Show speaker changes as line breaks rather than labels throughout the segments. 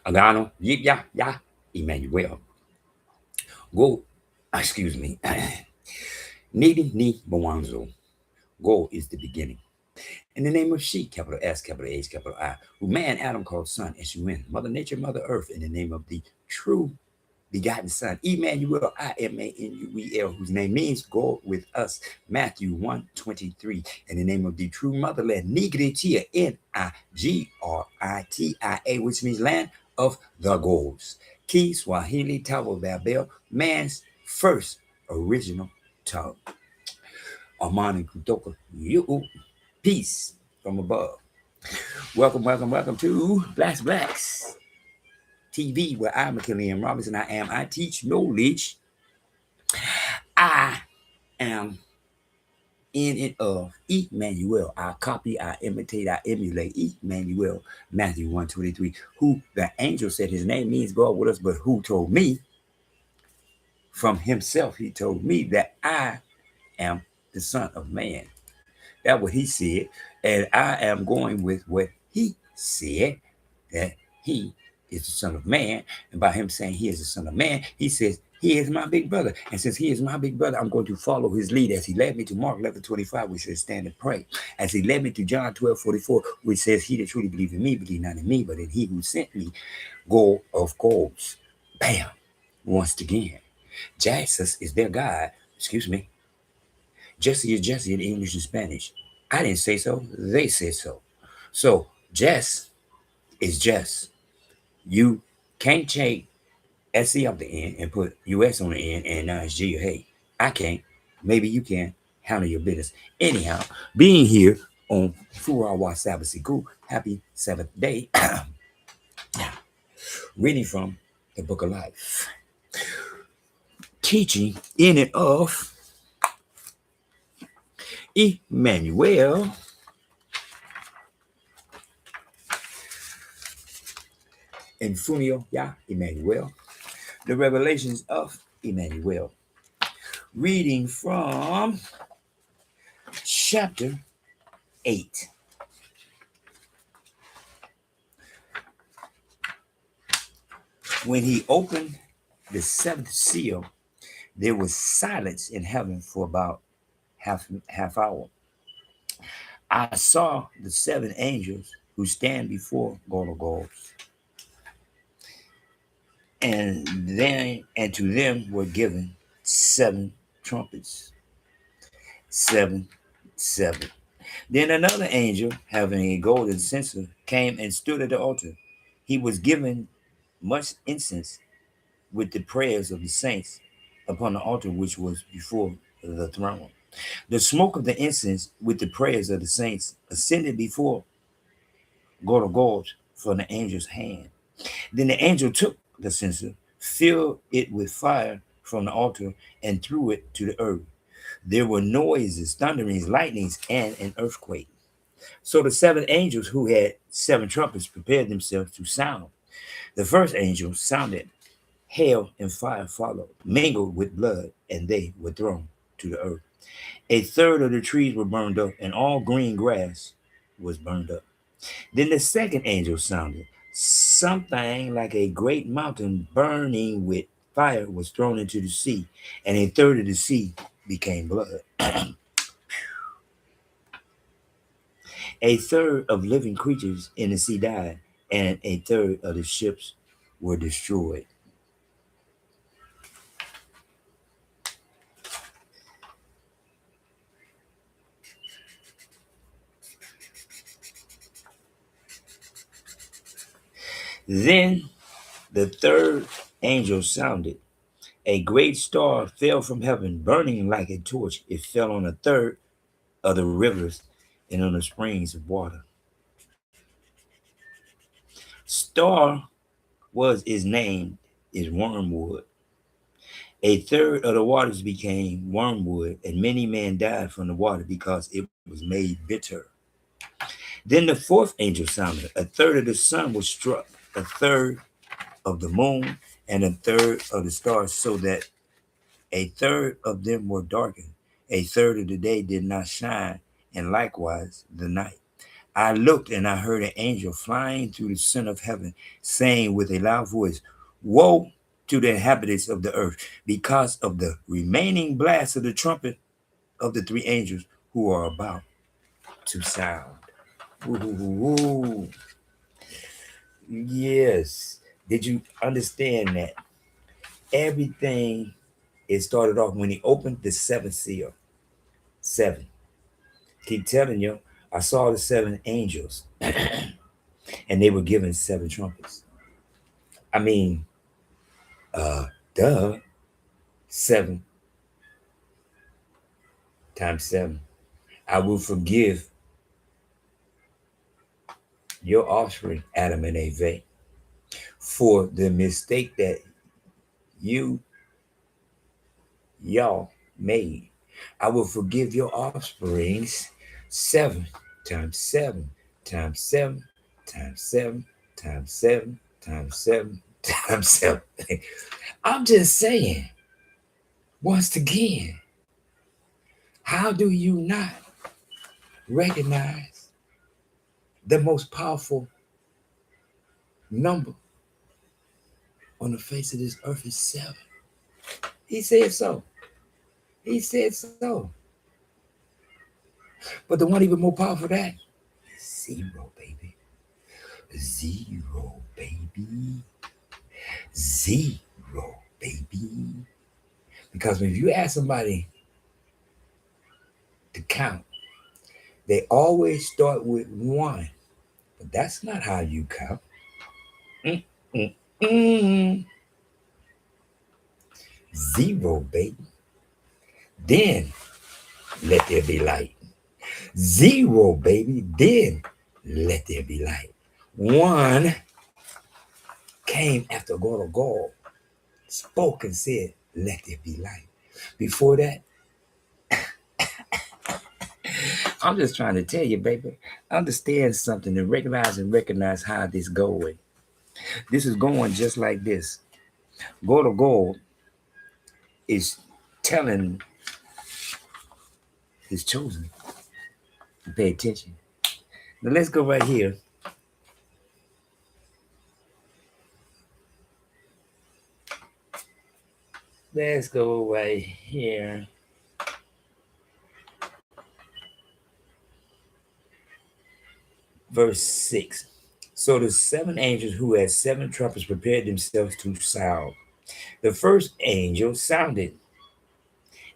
Agano, Imanuel. Go, excuse me. Nidi ni Bawanzo. Go is the beginning. In the name of she, capital S, capital H, capital I, who man Adam called son, S-U-N, Mother Nature, Mother Earth, in the name of the true begotten Son, Emmanuel, Imanuel, whose name means God with us, Matthew 1:23, in the name of the true motherland, Nigritia, Nigritiia, which means land of the gods. Ki Swahili Tabo Babel, man's first original tongue. Amani Kutoka, you peace from above. Welcome, welcome, welcome to Blacks TV, where I'm McKillian Robinson. I teach knowledge. I am in and of Emmanuel. I copy, I imitate, I emulate Emmanuel, Matthew 1:23, who the angel said his name means God with us, but who told me from himself, he told me that I am the Son of Man. That's what he said. And I am going with what he said, that he is the Son of Man. And by him saying he is the Son of Man, he says, he is my big brother. And since he is my big brother, I'm going to follow his lead as he led me to Mark 11:25, which says, stand and pray. As he led me to John 12:44, which says, he that truly believes in me, believe not in me, but in he who sent me. Goal of goals. Bam. Once again. Jesus is their God. Excuse me. Jesse is Jesse in English and Spanish. I didn't say so. They said so. So Jess is Jess. You can't take SC off the end and put US on the end and now it's G or hey. I can't. Maybe you can handle your business. Anyhow, being here on Furawa Sabbath Siku, happy seventh day. Reading from the Book of Life. Teaching in and of Emmanuel. And Funio, Emmanuel. The revelations of Emmanuel. Reading from chapter 8. When he opened the seventh seal, there was silence in heaven for about half hour. I saw the seven angels who stand before God of gods, and to them were given seven trumpets. Seven, seven. Then another angel, having a golden censer, came and stood at the altar. He was given much incense with the prayers of the saints upon the altar which was before the throne. The smoke of the incense with the prayers of the saints ascended before God of gods from the angel's hand. Then the angel took the censer, filled it with fire from the altar, and threw it to the earth. There were noises, thunderings, lightnings, and an earthquake. So the seven angels who had seven trumpets prepared themselves to sound. The first angel sounded, hail and fire followed, mingled with blood, and they were thrown to the earth. A third of the trees were burned up, and all green grass was burned up. Then the second angel sounded. Something like a great mountain burning with fire was thrown into the sea, and a third of the sea became blood. A third of living creatures in the sea died, and a third of the ships were destroyed. Then the third angel sounded. A great star fell from heaven, burning like a torch. It fell on a third of the rivers and on the springs of water. Star was his name, is wormwood. A third of the waters became wormwood, and many men died from the water because it was made bitter. Then the fourth angel sounded. A third of the sun was struck, a third of the moon, and a third of the stars, so that a third of them were darkened. A third of the day did not shine, and likewise the night. I looked and I heard an angel flying through the center of heaven, saying with a loud voice, "Woe to the inhabitants of the earth, because of the remaining blast of the trumpet of the three angels who are about to sound." Ooh. Yes. Did you understand that? Everything, it started off when he opened the seventh seal. Seven. Keep telling you, I saw the seven angels, and they were given seven trumpets. I mean, duh, seven times seven. I will forgive your offspring, Adam and Eve, for the mistake that you, y'all, made. I will forgive your offsprings seven times seven times seven times seven times seven times seven times seven. I'm just saying, once again, how do you not recognize the most powerful number on the face of this earth is seven? He said so. He said so. But the one even more powerful than that is zero, baby. Zero, baby. Zero, baby. Because if you ask somebody to count, they always start with one. But that's not how you count. Mm-mm-mm. Zero, baby. Then let there be light. Zero, baby. Then let there be light. One came after God of God, spoke and said, let there be light. Before that, I'm just trying to tell you, baby, understand something and recognize how this going. This is going just like this. God of God is telling his chosen to pay attention. Now let's go right here. Let's go right here. Verse 6. So the seven angels who had seven trumpets prepared themselves to sound. The first angel sounded.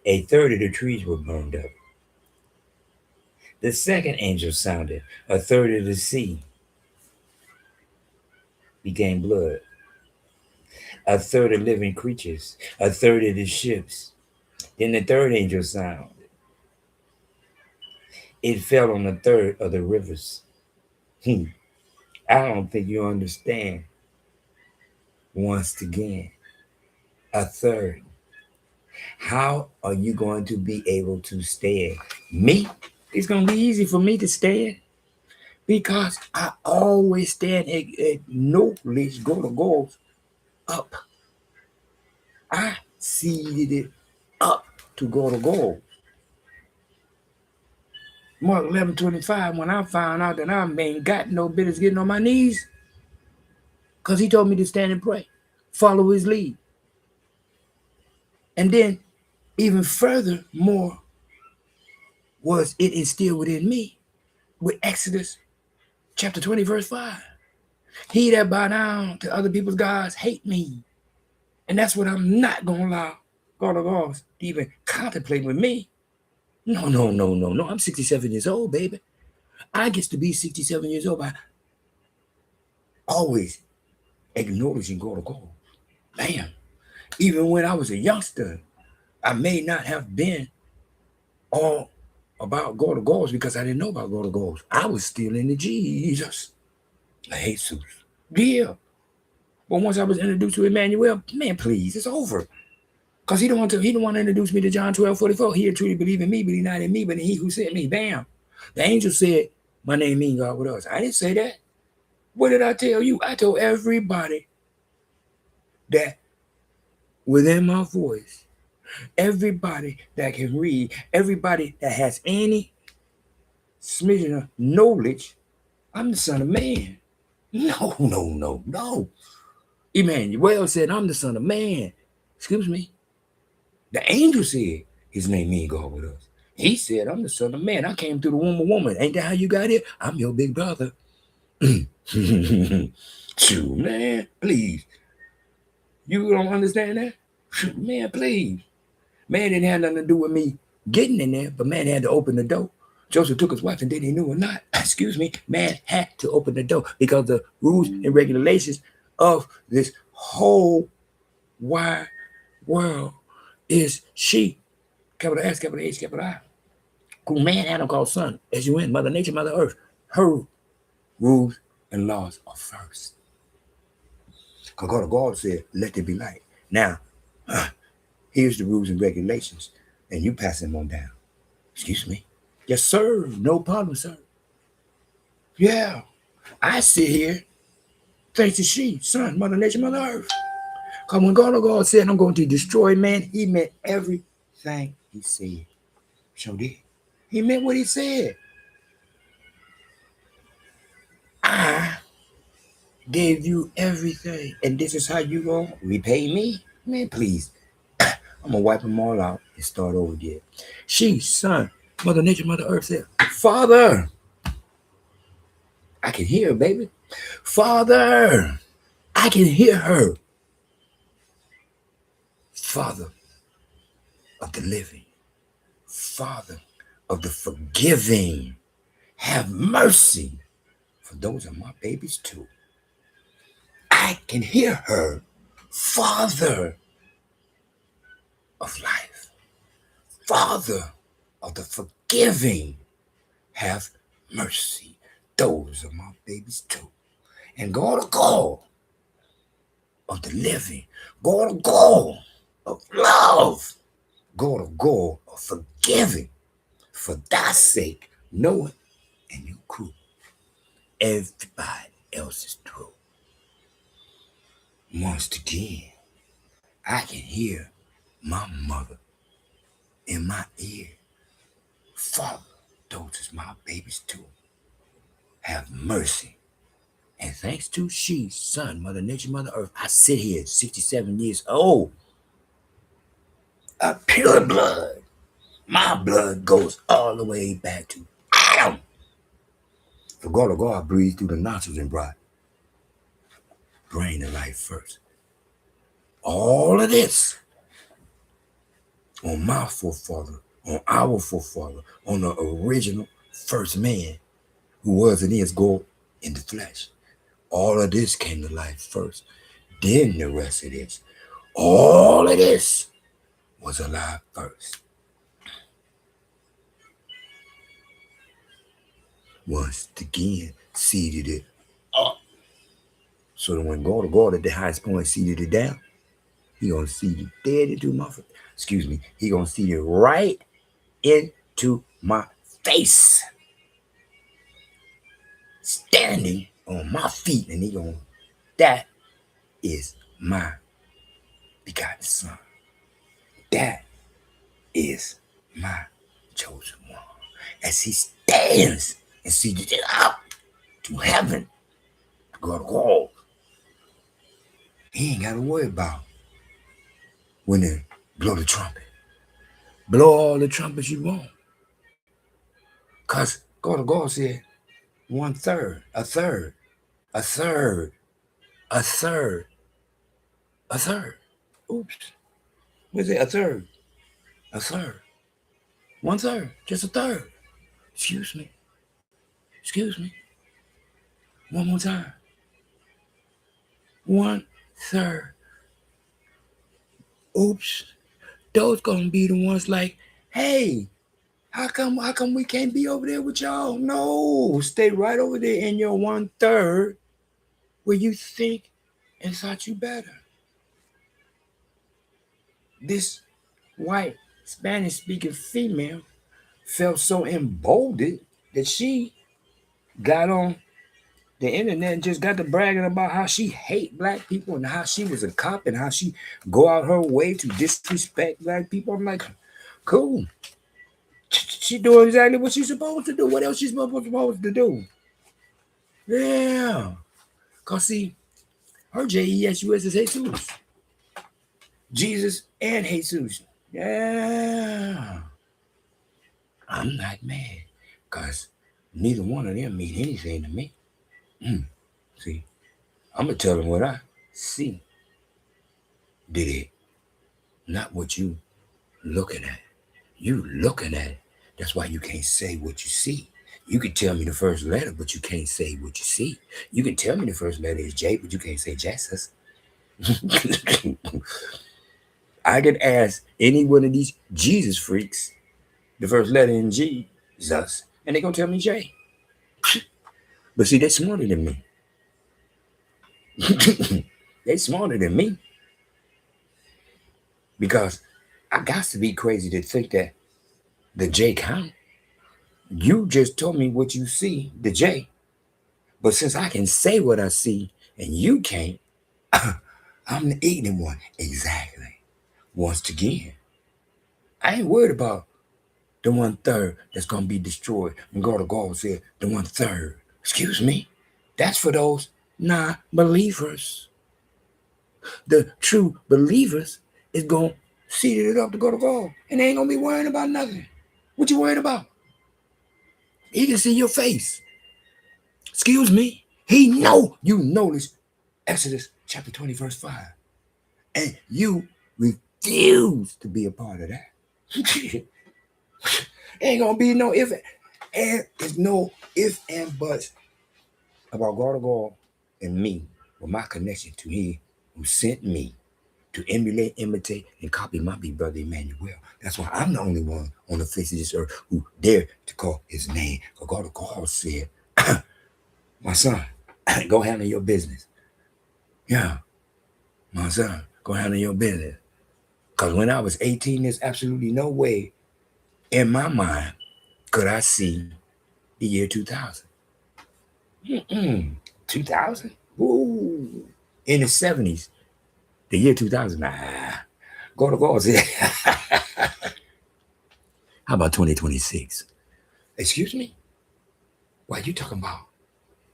A third of the trees were burned up. The second angel sounded. A third of the sea became blood. A third of living creatures. A third of the ships. Then the third angel sounded. It fell on a third of the rivers. I don't think you understand. Once again, a third. How are you going to be able to stand? Me? It's going to be easy for me to stand because I always stand at no least go to goals up. I seeded it up to go to goal. Mark 11:25, when I found out that I ain't got no business getting on my knees, because he told me to stand and pray, follow his lead. And then even further more was it instilled within me with Exodus chapter 20, verse 5. He that bow down to other people's gods hate me. And that's what I'm not going to allow God of gods to even contemplate with me. No. I'm 67 years old, baby. I get to be 67 years old by always acknowledging God of gods. Man, even when I was a youngster, I may not have been all about God of gods because I didn't know about God of gods. I was still into Jesus. Jesus. Yeah. But once I was introduced to Emmanuel, man, please, it's over. Because he don't want to introduce me to John 12:44. He truly believe in me, but he not in me, but in he who sent me. Bam. The angel said, my name means God with us. I didn't say that. What did I tell you? I told everybody that within my voice, everybody that can read, everybody that has any smidgen of knowledge I'm the son of man. No, no, no, no. Emmanuel said, I'm the son of man. Excuse me. The angel said, his name mean God with us. He said, I'm the son of man. I came through the womb of woman. Ain't that how you got here? I'm your big brother. Shoot, man, please. You don't understand that? Shoot, man, please. Man didn't have nothing to do with me getting in there, but man had to open the door. Joseph took his wife and did he knew or not. Excuse me, man had to open the door because the rules and regulations of this whole wide world is she, capital S, capital H, capital I, who man Adam called son, S-U-N, Mother Nature, Mother Earth. Her rules and laws are first. Because God said, let there be light. Now, here's the rules and regulations, and you pass them on down. Excuse me. Yes, sir. No problem, sir. Yeah. I sit here thanks to she, son, Mother Nature, Mother Earth. Because when God said, I'm going to destroy man, he meant everything he said. Sure did. He meant what he said. I gave you everything, and this is how you going to repay me? Man, please. I'm going to wipe them all out and start over again. She, son, Mother Nature, Mother Earth said, Father. I can hear her, baby. Father. I can hear her. Father of the living. Father of the forgiving. Have mercy. For those are my babies too. I can hear her. Father of life. Father of the forgiving. Have mercy. Those are my babies too. And God of the living. God of love. God of forgiving. For thy sake, Noah and your crew. Everybody else is through. Once again, I can hear my mother in my ear. Father, those is my babies too. Have mercy. And thanks to she, son, Mother Nature, Mother Earth, I sit here 67 years old. A pure blood. My blood goes all the way back to Adam. For God breathed through the nostrils and brought brain to life first. All of this on my forefather, on our forefather, on the original first man who was and is God in the flesh. All of this came to life first. Then the rest of this. All of this was alive first. Once again, seeded it up. So that when God at the highest point seeded it down, he gonna seed it dead into my face. Excuse me. He gonna seed it right into my face. Standing on my feet, and he gonna, that is my begotten son. That is my chosen one. As he stands and seeded it up to heaven, God, he ain't gotta worry about when they blow the trumpet. Blow all the trumpets you want. Because God said 1/3, a third, a third, a third, a third. Oops. What's it? A third, a third, 1/3, just a third. Excuse me. Excuse me. One more time. 1/3. Oops. Those gonna be the ones like, hey, how come we can't be over there with y'all? No, stay right over there in your 1/3 where you think and thought you better. This white Spanish speaking female felt so emboldened that she got on the internet and just got to bragging about how she hate black people and how she was a cop and how she go out her way to disrespect black people. I'm like, cool. She doing exactly what she's supposed to do. What else she's supposed to do? Yeah. Because see, her Jesus is Jesus. Jesus and Jesus. Yeah. I'm not mad. Because neither one of them mean anything to me. See, I'm going to tell them what I see. Did it? Not what you looking at. You looking at it. That's why you can't say what you see. You can tell me the first letter, but you can't say what you see. You can tell me the first letter is J, but you can't say Jesus. I can ask any one of these Jesus freaks the first letter in Jesus, and they're going to tell me J. But see, they're smarter than me. They're smarter than me because I got to be crazy to think that the J count. You just told me what you see, the J. But since I can say what I see and you can't, I'm the ignorant one. Exactly. Once again, I ain't worried about the 1/3 that's going to be destroyed. And God said, the 1/3. Excuse me. That's for those non-believers. The true believers is going to seat it up to God. And they ain't going to be worrying about nothing. What you worried about? He can see your face. Excuse me. He know you notice Exodus chapter 20, verse 5. And you refuse to be a part of that. Ain't gonna be no if and there's no if and buts about God and me with my connection to He who sent me to emulate, imitate, and copy my big brother Emmanuel. That's why I'm the only one on the face of this earth who dare to call His name. Because God said, "My son, go handle your business." Yeah, my son, go handle your business. Because when I was 18, there's absolutely no way in my mind could I see the year 2000. 2000? Ooh. In the 70s, the year 2000, nah. God said, how about 2026? Excuse me? What are you talking about?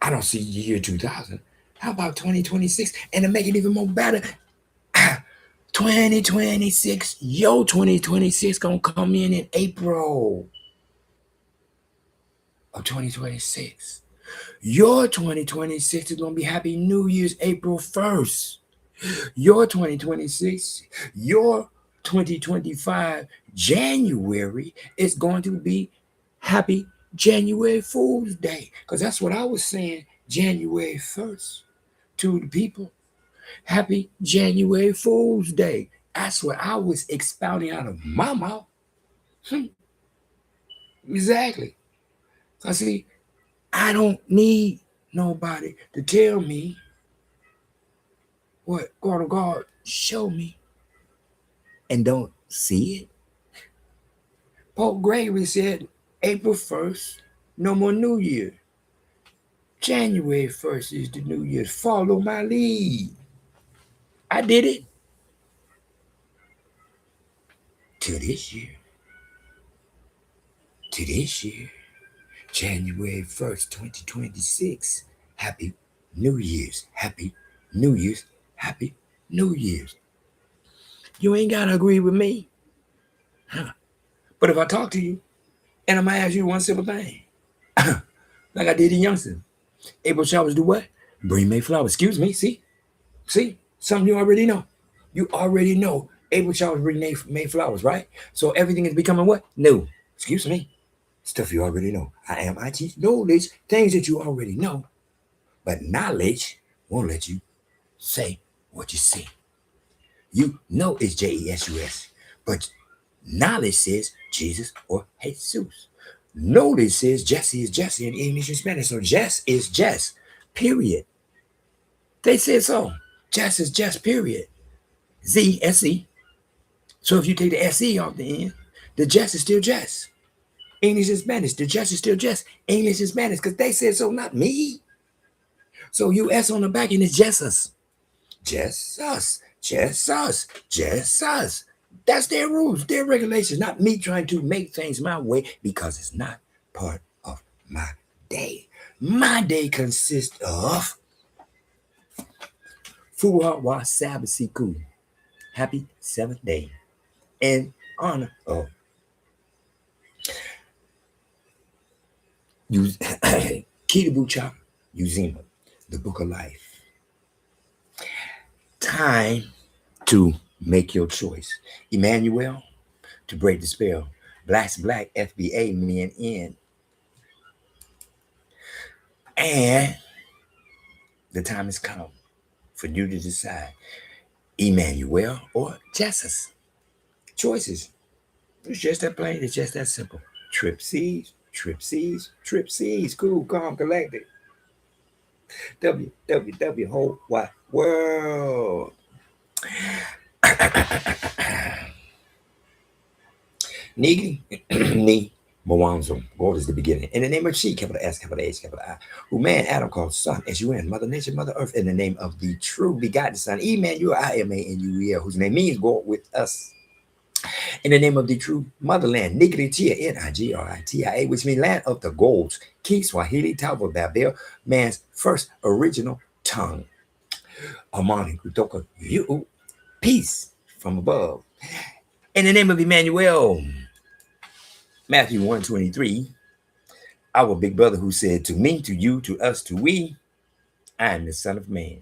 I don't see the year 2000. How about 2026? And to make it even more better, 2026, yo, 2026 gonna come in April of 2026. Your 2026 is gonna be Happy New Year's April 1st. Your 2026, your 2025 January is going to be Happy January Fool's Day. Because that's what I was saying January 1st to the people. Happy January Fool's Day. That's what I was expounding out of my mouth. Exactly. I see, I don't need nobody to tell me what God show me and don't see it. Pope Gregory said April 1st, no more New Year. January 1st is the New Year. Follow my lead. I did it. To this year. To this year. January 1st, 2026. Happy New Year's. Happy New Year's. Happy New Year's. You ain't got to agree with me. Huh. But if I talk to you, and I'm going to ask you one simple thing, like I did in Youngstown, April showers do what? Bring May flowers. Excuse me. See, something you already know. You already know April showers bring May flowers, right? So everything is becoming what? New. Excuse me. Stuff you already know. I teach knowledge, things that you already know. But knowledge won't let you say what you see. You know it's Jesus, but knowledge says Jesus or Jesus. Knowledge says Jesse is Jesse in English and Spanish. So Jess is Jess, period. They said so. Jess is Jess, period. Z, S-E. So if you take the S-E off the end, the Jess is still Jess. English and Spanish, the Jess is still Jess. English and Spanish, because they said so, not me. So you S on the back and it's Jesus. Jesus, Jesus, Jesus. That's their rules, their regulations, not me trying to make things my way because it's not part of my day. My day consists of Fuwa Wa Sabasiku. Happy seventh day. In honor of Kitabu Uzima, the book of life. Time to make your choice. Imanuel, to break the spell. BLAXBLACKFBAMen. And the time has come for you to decide Imanuel or Jesus. Choices. It's just that plain. It's just that simple. Trip C's, Trip C's, Trip C's. Cool, calm, collected. WWW whole wide world. Nigri ni Mawanzo. God is the beginning. In the name of she, capital S, capital H, capital I, who man Adam called son, S-U-N, Mother Nature, Mother Earth, in the name of the true begotten Son, Emmanuel, I-M-A-N-U-E-L, whose name means God with us. In the name of the true motherland, Nigritia, N-I-G-R-I-T-I-A, which means land of the golds, Kiswahili, Tabo, Babel, man's first original tongue. Amani, kutoka, you, peace from above. In the name of Emmanuel, Matthew 1:23, our big brother who said, to me, to you, to us, to we, I am the Son of Man.